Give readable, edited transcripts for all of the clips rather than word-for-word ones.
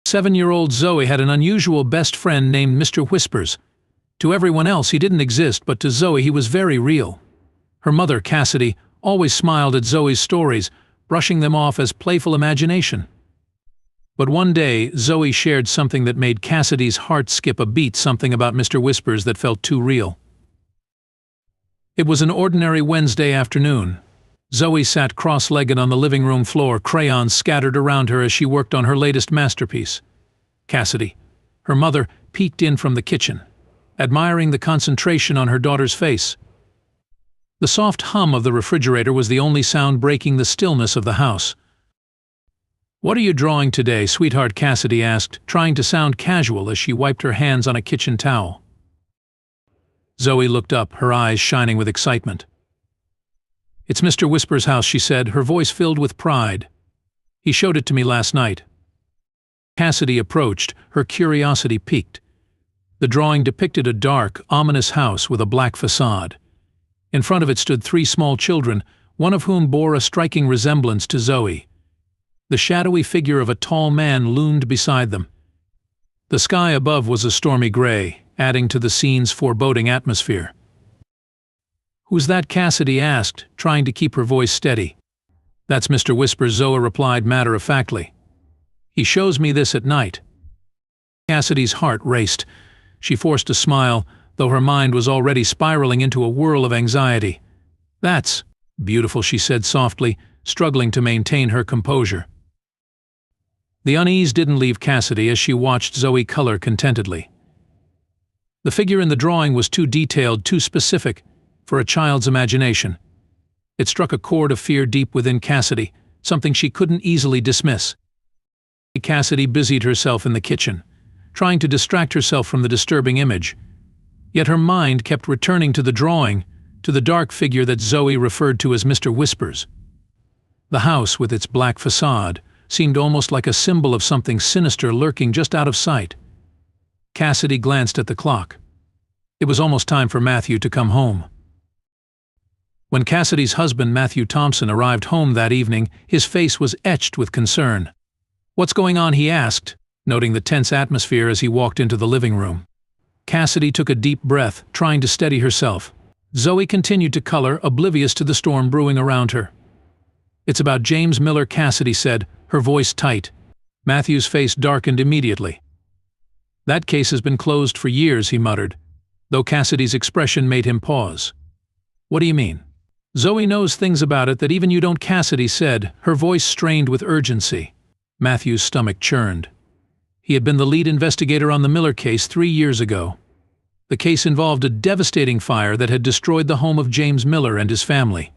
7-year-old Zoe had an unusual best friend named Mr. Whispers. To everyone else he didn't exist, but to Zoe he was very real. Her mother, Cassidy, always smiled at Zoe's stories, brushing them off as playful imagination. But one day, Zoe shared something that made Cassidy's heart skip a beat, something about Mr. Whispers that felt too real. It was an ordinary Wednesday afternoon. Zoe sat cross-legged on the living room floor, crayons scattered around her as she worked on her latest masterpiece. Cassidy, her mother, peeked in from the kitchen, admiring the concentration on her daughter's face. The soft hum of the refrigerator was the only sound breaking the stillness of the house. "What are you drawing today, sweetheart?" Cassidy asked, trying to sound casual as she wiped her hands on a kitchen towel. Zoe looked up, her eyes shining with excitement. "It's Mr. Whispers' house," she said, her voice filled with pride. "He showed it to me last night." Cassidy approached, her curiosity piqued. The drawing depicted a dark, ominous house with a black facade. In front of it stood 3 small children, one of whom bore a striking resemblance to Zoe. The shadowy figure of a tall man loomed beside them. The sky above was a stormy gray, adding to the scene's foreboding atmosphere. "Who's that?" Cassidy asked, trying to keep her voice steady. "That's Mr. Whispers," Zoe replied matter-of-factly. "He shows me this at night." Cassidy's heart raced. She forced a smile, though her mind was already spiraling into a whirl of anxiety. "That's beautiful," she said softly, struggling to maintain her composure. The unease didn't leave Cassidy as she watched Zoe color contentedly. The figure in the drawing was too detailed, too specific, for a child's imagination. It struck a chord of fear deep within Cassidy, something she couldn't easily dismiss. Cassidy busied herself in the kitchen, trying to distract herself from the disturbing image. Yet her mind kept returning to the drawing, to the dark figure that Zoe referred to as Mr. Whispers. The house, with its black facade, seemed almost like a symbol of something sinister lurking just out of sight. Cassidy glanced at the clock. It was almost time for Matthew to come home. When Cassidy's husband, Matthew Thompson, arrived home that evening, his face was etched with concern. "What's going on?" he asked, noting the tense atmosphere as he walked into the living room. Cassidy took a deep breath, trying to steady herself. Zoe continued to color, oblivious to the storm brewing around her. "It's about James Miller," Cassidy said, her voice tight. Matthew's face darkened immediately. "That case has been closed for years," he muttered, though Cassidy's expression made him pause. "What do you mean?" "Zoe knows things about it that even you don't," Cassidy said, her voice strained with urgency. Matthew's stomach churned. He had been the lead investigator on the Miller case 3 years ago. The case involved a devastating fire that had destroyed the home of James Miller and his family.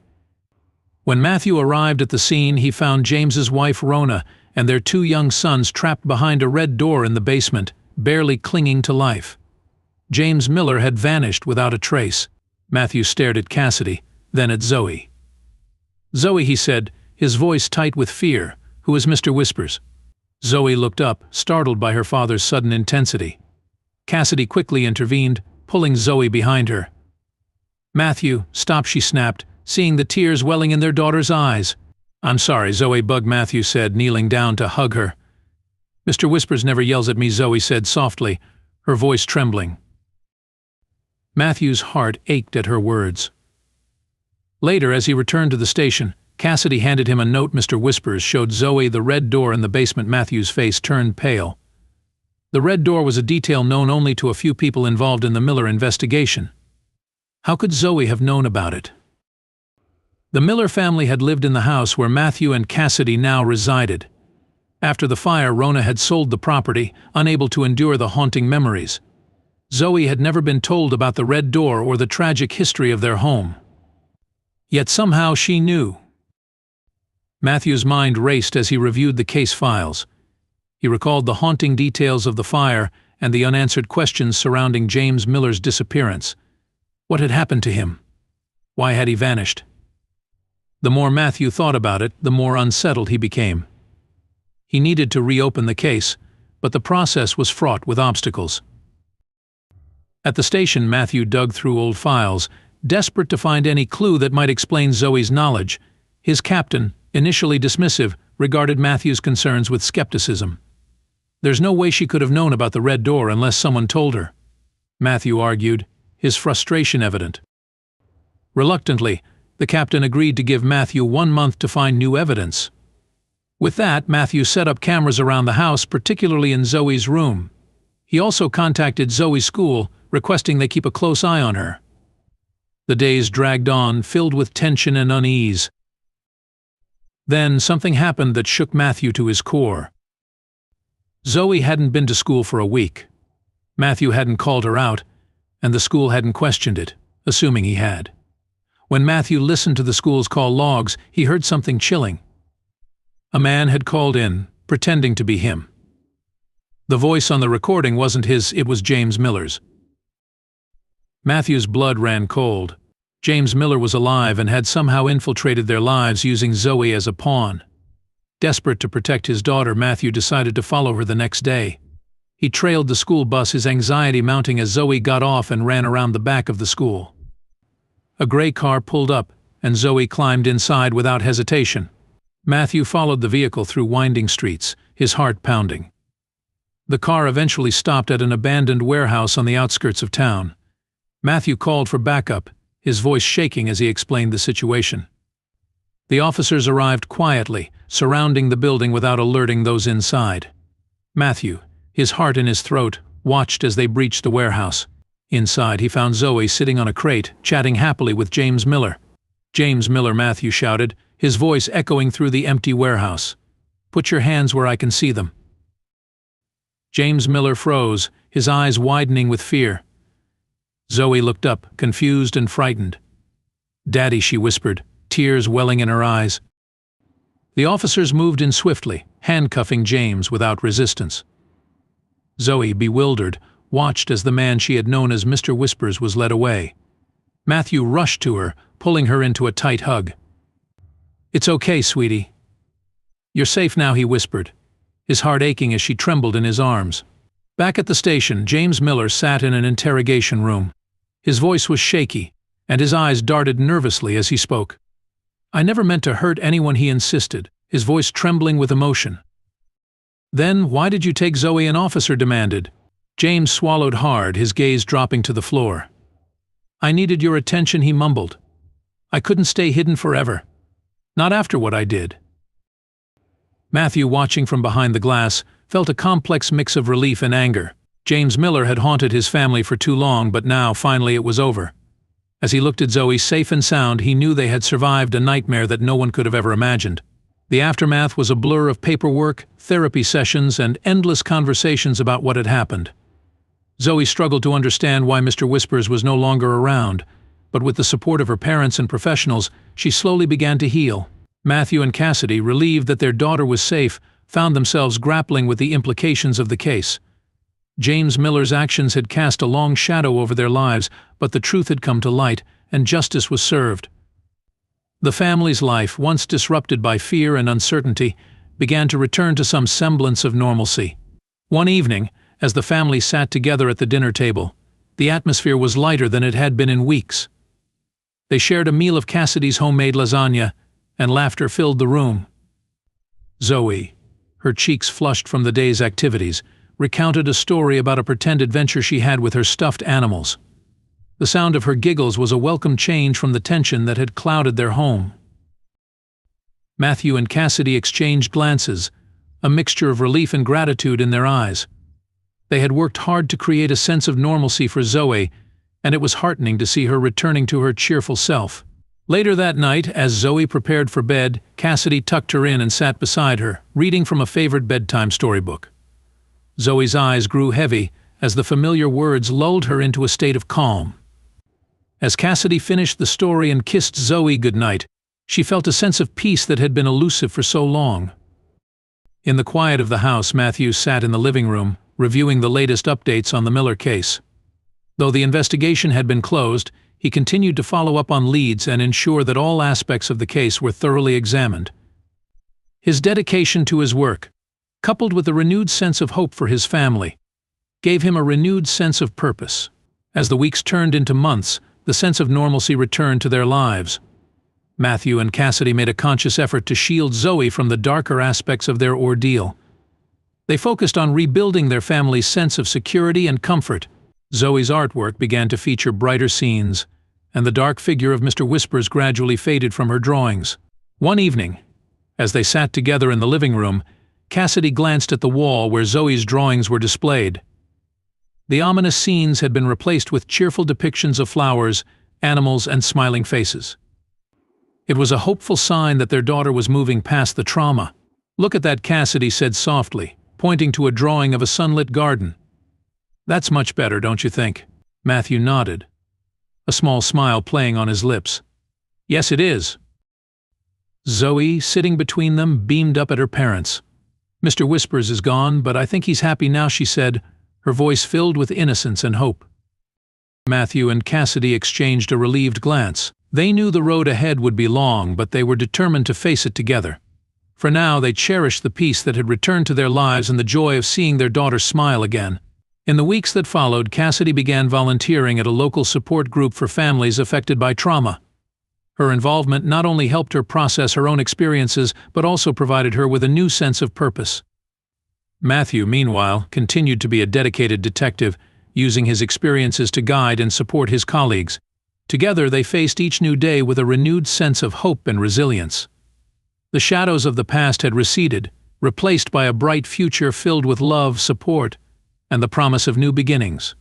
When Matthew arrived at the scene, he found James's wife Rona and their 2 young sons trapped behind a red door in the basement, barely clinging to life. James Miller had vanished without a trace. Matthew stared at Cassidy, then at Zoe. "Zoe," he said, his voice tight with fear, "who is Mr. Whispers?" Zoe looked up, startled by her father's sudden intensity. Cassidy quickly intervened, pulling Zoe behind her. "Matthew, stop," she snapped, seeing the tears welling in their daughter's eyes. "I'm sorry," Zoe bugged, Matthew said, kneeling down to hug her. "Mr. Whispers never yells at me," Zoe said softly, her voice trembling. Matthew's heart ached at her words. Later, as he returned to the station, Cassidy handed him a note. Mr. Whispers showed Zoe the red door in the basement. Matthew's face turned pale. The red door was a detail known only to a few people involved in the Miller investigation. How could Zoe have known about it? The Miller family had lived in the house where Matthew and Cassidy now resided. After the fire, Rona had sold the property, unable to endure the haunting memories. Zoe had never been told about the red door or the tragic history of their home. Yet somehow she knew. Matthew's mind raced as he reviewed the case files. He recalled the haunting details of the fire and the unanswered questions surrounding James Miller's disappearance. What had happened to him? Why had he vanished? The more Matthew thought about it, the more unsettled he became. He needed to reopen the case, but the process was fraught with obstacles. At the station, Matthew dug through old files, desperate to find any clue that might explain Zoe's knowledge. His captain, initially dismissive, regarded Matthew's concerns with skepticism. There's no way she could have known about the red door unless someone told her, Matthew argued, his frustration evident. Reluctantly, the captain agreed to give Matthew 1 month to find new evidence. With that, Matthew set up cameras around the house, particularly in Zoe's room. He also contacted Zoe's school, requesting they keep a close eye on her. The days dragged on, filled with tension and unease. Then something happened that shook Matthew to his core. Zoe hadn't been to school for a week. Matthew hadn't called her out, and the school hadn't questioned it, assuming he had. When Matthew listened to the school's call logs, he heard something chilling. A man had called in, pretending to be him. The voice on the recording wasn't his, it was James Miller's. Matthew's blood ran cold. James Miller was alive and had somehow infiltrated their lives using Zoe as a pawn. Desperate to protect his daughter, Matthew decided to follow her the next day. He trailed the school bus, his anxiety mounting as Zoe got off and ran around the back of the school. A gray car pulled up, and Zoe climbed inside without hesitation. Matthew followed the vehicle through winding streets, his heart pounding. The car eventually stopped at an abandoned warehouse on the outskirts of town. Matthew called for backup, his voice shaking as he explained the situation. The officers arrived quietly, surrounding the building without alerting those inside. Matthew, his heart in his throat, watched as they breached the warehouse. Inside, he found Zoe sitting on a crate, chatting happily with James Miller. "James Miller," Matthew shouted, his voice echoing through the empty warehouse. "Put your hands where I can see them." James Miller froze, his eyes widening with fear. Zoe looked up, confused and frightened. "Daddy," she whispered, tears welling in her eyes. The officers moved in swiftly, handcuffing James without resistance. Zoe, bewildered, watched as the man she had known as Mr. Whispers was led away. Matthew rushed to her, pulling her into a tight hug. "It's okay, sweetie. You're safe now," he whispered, his heart aching as she trembled in his arms. Back at the station, James Miller sat in an interrogation room. His voice was shaky, and his eyes darted nervously as he spoke. "I never meant to hurt anyone," he insisted, his voice trembling with emotion. "Then why did you take Zoe?" an officer demanded. James swallowed hard, his gaze dropping to the floor. "I needed your attention," he mumbled. "I couldn't stay hidden forever. Not after what I did." Matthew, watching from behind the glass, felt a complex mix of relief and anger. James Miller had haunted his family for too long, but now, finally, it was over. As he looked at Zoe, safe and sound, he knew they had survived a nightmare that no one could have ever imagined. The aftermath was a blur of paperwork, therapy sessions, and endless conversations about what had happened. Zoe struggled to understand why Mr. Whispers was no longer around, but with the support of her parents and professionals, she slowly began to heal. Matthew and Cassidy, relieved that their daughter was safe, found themselves grappling with the implications of the case. James Miller's actions had cast a long shadow over their lives, but the truth had come to light, and justice was served. The family's life, once disrupted by fear and uncertainty, began to return to some semblance of normalcy. One evening, as the family sat together at the dinner table, the atmosphere was lighter than it had been in weeks. They shared a meal of Cassidy's homemade lasagna, and laughter filled the room. Zoe, her cheeks flushed from the day's activities, recounted a story about a pretend adventure she had with her stuffed animals. The sound of her giggles was a welcome change from the tension that had clouded their home. Matthew and Cassidy exchanged glances, a mixture of relief and gratitude in their eyes. They had worked hard to create a sense of normalcy for Zoe, and it was heartening to see her returning to her cheerful self. Later that night, as Zoe prepared for bed, Cassidy tucked her in and sat beside her, reading from a favorite bedtime storybook. Zoe's eyes grew heavy as the familiar words lulled her into a state of calm. As Cassidy finished the story and kissed Zoe goodnight, she felt a sense of peace that had been elusive for so long. In the quiet of the house, Matthew sat in the living room, reviewing the latest updates on the Miller case. Though the investigation had been closed, he continued to follow up on leads and ensure that all aspects of the case were thoroughly examined. His dedication to his work, coupled with a renewed sense of hope for his family, gave him a renewed sense of purpose. As the weeks turned into months, the sense of normalcy returned to their lives. Matthew and Cassidy made a conscious effort to shield Zoe from the darker aspects of their ordeal. They focused on rebuilding their family's sense of security and comfort. Zoe's artwork began to feature brighter scenes, and the dark figure of Mr. Whispers gradually faded from her drawings. One evening, as they sat together in the living room, Cassidy glanced at the wall where Zoe's drawings were displayed. The ominous scenes had been replaced with cheerful depictions of flowers, animals, and smiling faces. It was a hopeful sign that their daughter was moving past the trauma. "Look at that," Cassidy said softly, pointing to a drawing of a sunlit garden. "That's much better, don't you think?" Matthew nodded, a small smile playing on his lips. "Yes, it is." Zoe, sitting between them, beamed up at her parents. "Mr. Whispers is gone, but I think he's happy now," she said, her voice filled with innocence and hope. Matthew and Cassidy exchanged a relieved glance. They knew the road ahead would be long, but they were determined to face it together. For now, they cherished the peace that had returned to their lives and the joy of seeing their daughter smile again. In the weeks that followed, Cassidy began volunteering at a local support group for families affected by trauma. Her involvement not only helped her process her own experiences, but also provided her with a new sense of purpose. Matthew, meanwhile, continued to be a dedicated detective, using his experiences to guide and support his colleagues. Together, they faced each new day with a renewed sense of hope and resilience. The shadows of the past had receded, replaced by a bright future filled with love, support, and the promise of new beginnings.